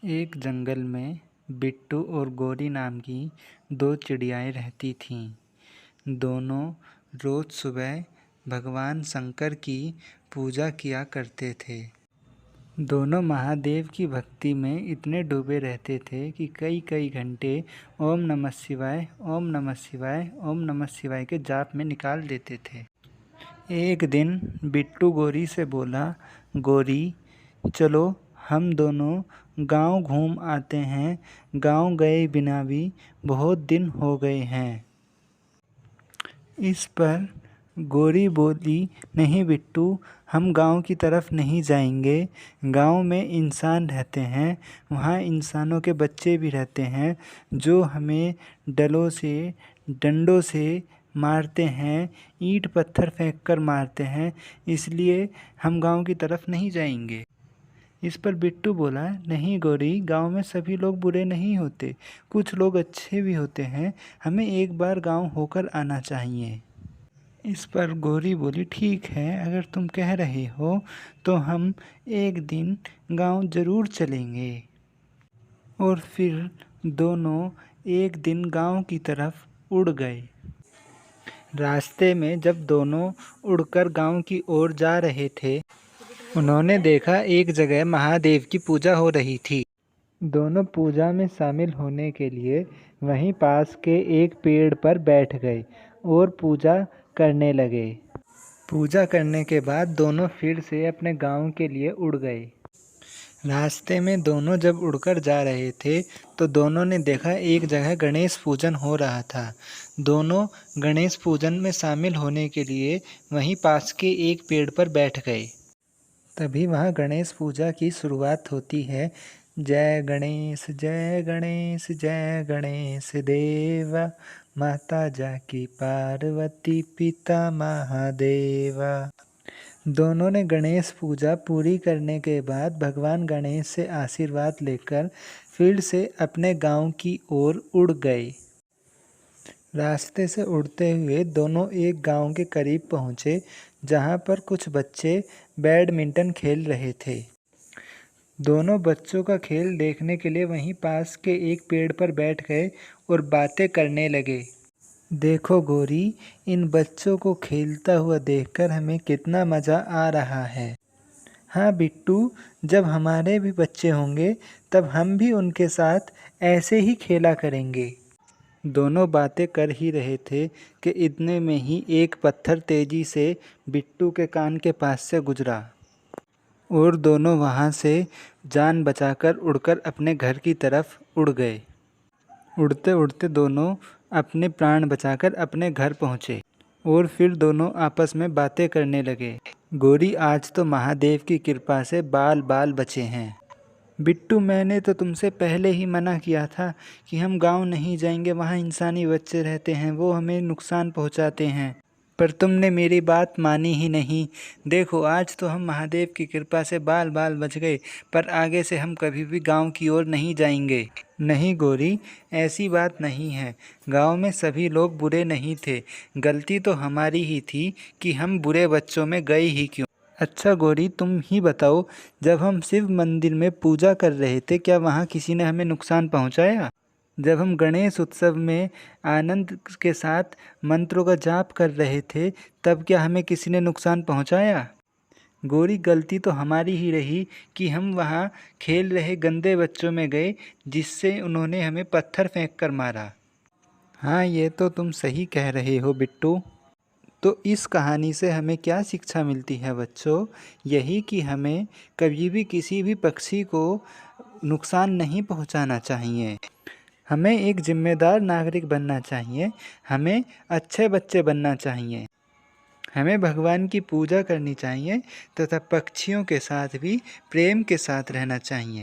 एक जंगल में बिट्टू और गौरी नाम की दो चिड़ियाएँ रहती थीं। दोनों रोज़ सुबह भगवान शंकर की पूजा किया करते थे। दोनों महादेव की भक्ति में इतने डूबे रहते थे कि कई कई घंटे ओम नमः शिवाय, ओम नमः शिवाय, ओम नमः शिवाय के जाप में निकाल देते थे। एक दिन बिट्टू गौरी से बोला, गौरी चलो हम दोनों गांव घूम आते हैं। गांव गए बिना भी बहुत दिन हो गए हैं। इस पर गौरी बोली, नहीं बिट्टू, हम गांव की तरफ नहीं जाएंगे। गांव में इंसान रहते हैं, वहाँ इंसानों के बच्चे भी रहते हैं जो हमें डंडों से मारते हैं, ईंट पत्थर फेंक कर मारते हैं, इसलिए हम गांव की तरफ नहीं जाएंगे। इस पर बिट्टू बोला, नहीं गौरी, गांव में सभी लोग बुरे नहीं होते, कुछ लोग अच्छे भी होते हैं, हमें एक बार गांव होकर आना चाहिए। इस पर गौरी बोली, ठीक है, अगर तुम कह रहे हो तो हम एक दिन गांव ज़रूर चलेंगे। और फिर दोनों एक दिन गांव की तरफ उड़ गए। रास्ते में जब दोनों उड़कर गांव की ओर जा रहे थे, उन्होंने देखा एक जगह महादेव की पूजा हो रही थी। दोनों पूजा में शामिल होने के लिए वहीं पास के एक पेड़ पर बैठ गए और पूजा करने लगे। पूजा करने के बाद दोनों फिर से अपने गांव के लिए उड़ गए। रास्ते में दोनों जब उड़कर जा रहे थे तो दोनों ने देखा एक जगह गणेश पूजन हो रहा था। दोनों गणेश पूजन में शामिल होने के लिए वहीं पास के एक पेड़ पर बैठ गए। तभी वहाँ गणेश पूजा की शुरुआत होती है। जय गणेश जय गणेश जय गणेश देवा, माता जाकी पार्वती पिता महादेवा। दोनों ने गणेश पूजा पूरी करने के बाद भगवान गणेश से आशीर्वाद लेकर फिर से अपने गांव की ओर उड़ गए। रास्ते से उड़ते हुए दोनों एक गांव के करीब पहुँचे, जहां पर कुछ बच्चे बैडमिंटन खेल रहे थे। दोनों बच्चों का खेल देखने के लिए वहीं पास के एक पेड़ पर बैठ गए और बातें करने लगे। देखो गौरी, इन बच्चों को खेलता हुआ देखकर हमें कितना मज़ा आ रहा है। हाँ बिट्टू, जब हमारे भी बच्चे होंगे तब हम भी उनके साथ ऐसे ही खेला करेंगे। दोनों बातें कर ही रहे थे कि इतने में ही एक पत्थर तेजी से बिट्टू के कान के पास से गुजरा और दोनों वहां से जान बचाकर उड़कर अपने घर की तरफ उड़ गए। उड़ते उड़ते दोनों अपने प्राण बचाकर अपने घर पहुंचे और फिर दोनों आपस में बातें करने लगे। गौरी, आज तो महादेव की कृपा से बाल बाल बचे हैं। बिट्टू, मैंने तो तुमसे पहले ही मना किया था कि हम गांव नहीं जाएंगे, वहाँ इंसानी बच्चे रहते हैं, वो हमें नुकसान पहुँचाते हैं, पर तुमने मेरी बात मानी ही नहीं। देखो, आज तो हम महादेव की कृपा से बाल बाल बच गए, पर आगे से हम कभी भी गांव की ओर नहीं जाएंगे। नहीं गौरी, ऐसी बात नहीं है, गांव में सभी लोग बुरे नहीं थे, गलती तो हमारी ही थी कि हम बुरे बच्चों में गए ही क्यों। अच्छा गौरी, तुम ही बताओ, जब हम शिव मंदिर में पूजा कर रहे थे, क्या वहाँ किसी ने हमें नुकसान पहुँचाया? जब हम गणेश उत्सव में आनंद के साथ मंत्रों का जाप कर रहे थे, तब क्या हमें किसी ने नुकसान पहुँचाया? गौरी, गलती तो हमारी ही रही कि हम वहाँ खेल रहे गंदे बच्चों में गए, जिससे उन्होंने हमें पत्थर फेंक कर मारा। हाँ, ये तो तुम सही कह रहे हो बिट्टू। तो इस कहानी से हमें क्या शिक्षा मिलती है बच्चों? यही कि हमें कभी भी किसी भी पक्षी को नुकसान नहीं पहुंचाना चाहिए। हमें एक जिम्मेदार नागरिक बनना चाहिए, हमें अच्छे बच्चे बनना चाहिए, हमें भगवान की पूजा करनी चाहिए तथा पक्षियों के साथ भी प्रेम के साथ रहना चाहिए।